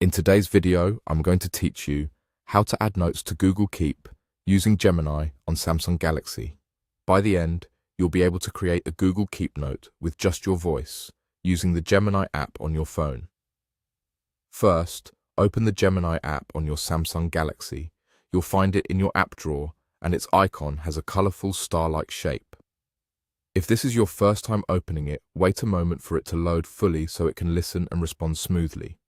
In today's video, I'm going to teach you how to add notes to Google Keep using Gemini on Samsung Galaxy. By the end, you'll be able to create a Google Keep note with just your voice using the Gemini app on your phone. First, open the Gemini app on your Samsung Galaxy. You'll find it in your app drawer, and its icon has a colorful star-like shape. If this is your first time opening it, wait a moment for it to load fully so it can listen and respond smoothly.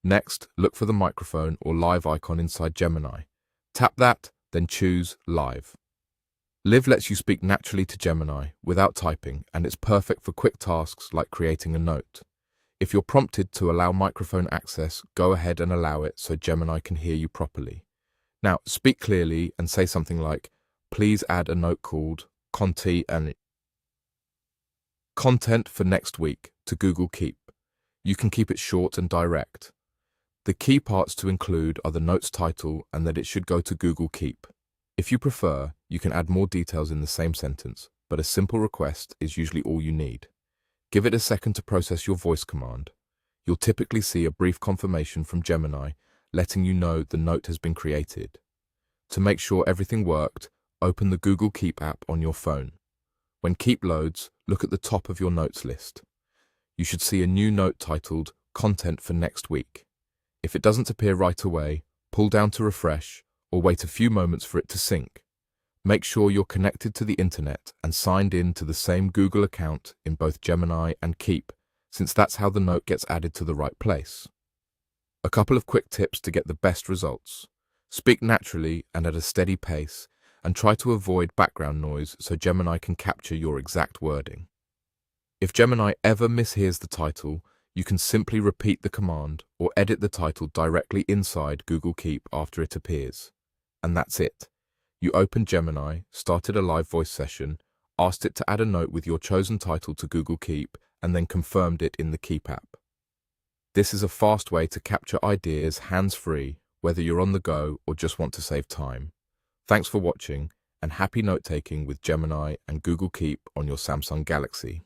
Next, look for the microphone or live icon inside Gemini. Tap that, then choose Live. Live lets you speak naturally to Gemini without typing, and it's perfect for quick tasks like creating a note. If you're prompted to allow microphone access, go ahead and allow it so Gemini can hear you properly. Now, speak clearly and say something like, "Please add a note called Content for next week to Google Keep." You can keep it short and direct. The key parts to include are the note's title and that it should go to Google Keep. If you prefer, you can add more details in the same sentence, but a simple request is usually all you need. Give it a second to process your voice command. You'll typically see a brief confirmation from Gemini letting you know the note has been created. To make sure everything worked, open the Google Keep app on your phone. When Keep loads, look at the top of your notes list. You should see a new note titled Content for next week. If it doesn't appear right away, pull down to refresh or wait a few moments for it to sync. Make sure you're connected to the internet and signed in to the same Google account in both Gemini and Keep, since that's how the note gets added to the right place. A couple of quick tips to get the best results. Speak naturally and at a steady pace, and try to avoid background noise so Gemini can capture your exact wording. If Gemini ever mishears the title, you can simply repeat the command or edit the title directly inside Google Keep after it appears. And that's it. You opened Gemini, started a live voice session, asked it to add a note with your chosen title to Google Keep, and then confirmed it in the Keep app. This is a fast way to capture ideas hands-free, whether you're on the go or just want to save time. Thanks for watching, and happy note-taking with Gemini and Google Keep on your Samsung Galaxy.